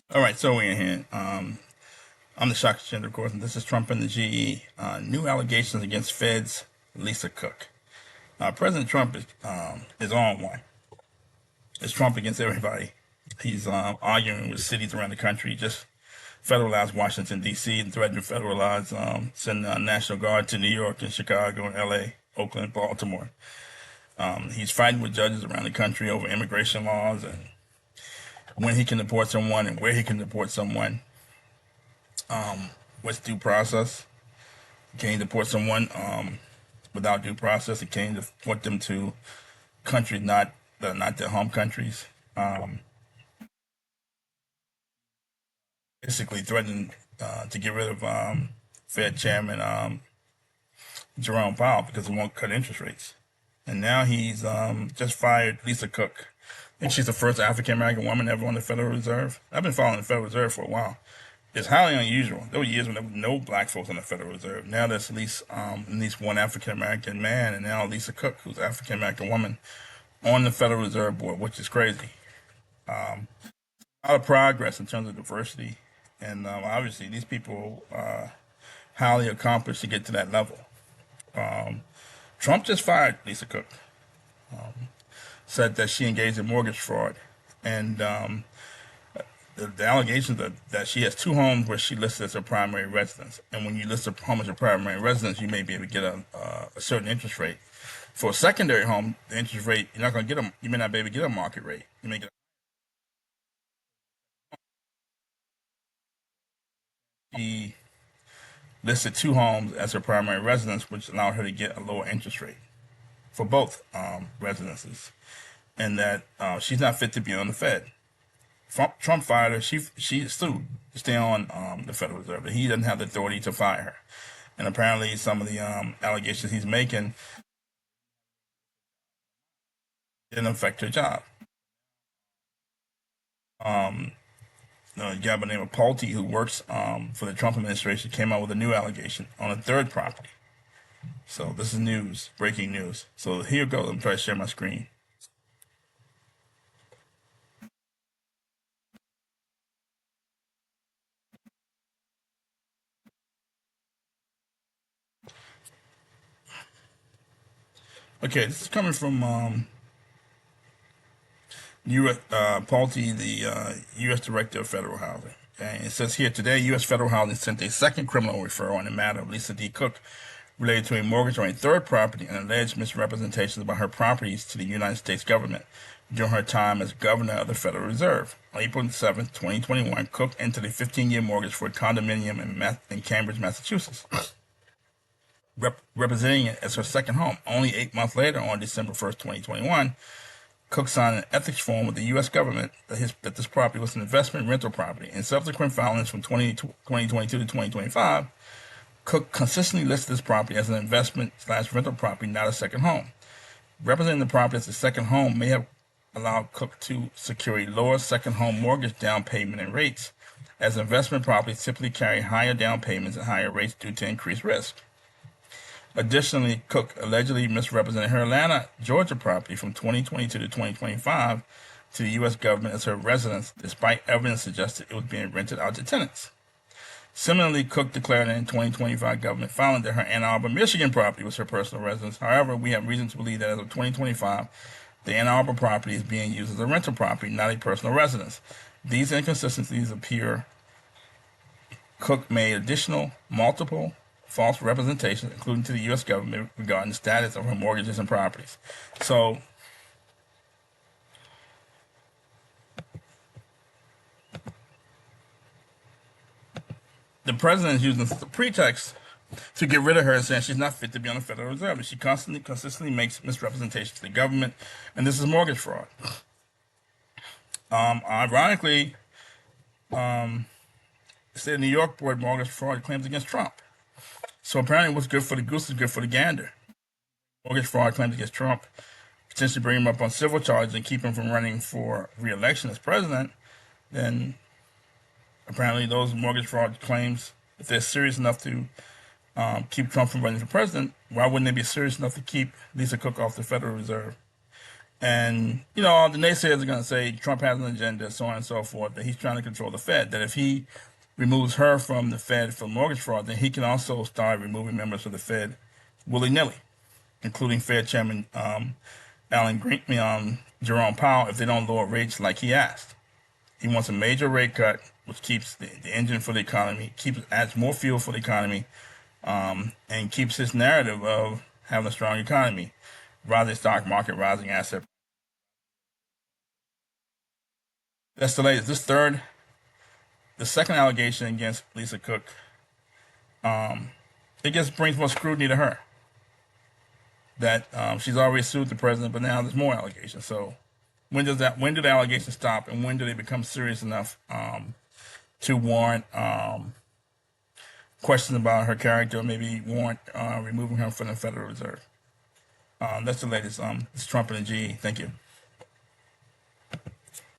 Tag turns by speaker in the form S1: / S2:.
S1: All right, so we're in here. I'm the shock agenda, of course, and this is Trump and the GE. New allegations against Fed's Lisa Cook. President Trump is on one. It's Trump against everybody. He's arguing with cities around the country, just federalize Washington, D.C., and threaten to federalize, send the National Guard to New York and Chicago and L.A., Oakland, Baltimore. He's fighting with judges around the country over immigration laws and when he can deport someone and where he can deport someone. What's due process? Can he deport someone without due process? He can't deport them to countries not their home countries. Um, Basically threatening to get rid of Fed Chairman Jerome Powell because he won't cut interest rates. And now he's just fired Lisa Cook. I think she's the first African American woman ever on the Federal Reserve. I've been following the Federal Reserve for a while. It's highly unusual. There were years when there were no black folks on the Federal Reserve. Now there's at least one African American man, and now Lisa Cook, who's an African American woman, on the Federal Reserve Board, which is crazy. A lot of progress in terms of diversity, and obviously these people are highly accomplished to get to that level. Um, Trump just fired Lisa Cook, said that she engaged in mortgage fraud, and the allegations are that she has two homes where she listed as her primary residence. And when you list a home as your primary residence, you may be able to get a certain interest rate. For a secondary home, the interest rate you're not going to get you may not be able to get a market rate. You may get. She listed two homes as her primary residence, which allowed her to get a lower interest rate for both residences, and that she's not fit to be on the Fed. Trump fired her. She sued to stay on the Federal Reserve, but he doesn't have the authority to fire her. And apparently, some of the allegations he's making didn't affect her job. Um, a guy by the name of Pulte, who works for the Trump administration, came out with a new allegation on a third property. So this is news, breaking news. So here goes. I'm trying to share my screen. Okay, this is coming from U.S. Pulte, the U.S. Director of Federal Housing. And it says here today, U.S. Federal Housing sent a second criminal referral in the matter of Lisa D. Cook related to a mortgage on a third property and alleged misrepresentations about her properties to the United States government during her time as governor of the Federal Reserve. On April 7th, 2021, Cook entered a 15-year mortgage for a condominium in Cambridge, Massachusetts, representing it as her second home. Only 8 months later, on December 1st, 2021, Cook signed an ethics form with the U.S. government that this property was an investment rental property. In subsequent filings from 2022 to 2025, Cook consistently listed this property as an investment/rental property, not a second home. Representing the property as a second home may have allowed Cook to secure a lower second home mortgage down payment and rates, as investment properties typically carry higher down payments and higher rates due to increased risk. Additionally, Cook allegedly misrepresented her Atlanta, Georgia property from 2022 to 2025 to the U.S. government as her residence, despite evidence suggesting it was being rented out to tenants. Similarly, Cook declared in 2025 government filing that her Ann Arbor, Michigan property was her personal residence. However, we have reason to believe that as of 2025, the Ann Arbor property is being used as a rental property, not a personal residence. These inconsistencies appear Cook made additional multiple false representations, including to the U.S. government, regarding the status of her mortgages and properties. So the president is using this as a pretext to get rid of her and saying she's not fit to be on the Federal Reserve. And she consistently makes misrepresentations to the government, and this is mortgage fraud. Ironically, the state of New York brought mortgage fraud claims against Trump. So apparently, what's good for the goose is good for the gander. Mortgage fraud claims against Trump potentially bring him up on civil charges and keep him from running for re-election as president, then apparently those mortgage fraud claims, if they're serious enough to keep Trump from running for president, why wouldn't they be serious enough to keep Lisa Cook off the Federal Reserve? And, all the naysayers are going to say Trump has an agenda, so on and so forth, that he's trying to control the Fed, that if he removes her from the Fed for mortgage fraud, then he can also start removing members of the Fed willy-nilly, including Fed Chairman Jerome Powell, if they don't lower rates like he asked. He wants a major rate cut, which keeps the engine for the economy, adds more fuel for the economy, and keeps his narrative of having a strong economy, rising stock market, rising asset. That's the latest. The second allegation against Lisa Cook, it just brings more scrutiny to her. That she's already sued the president, but now there's more allegations. So when do the allegations stop, and when do they become serious enough to warrant questions about her character, or maybe warrant removing her from the Federal Reserve? That's the latest. It's Trump and the GE. Thank you.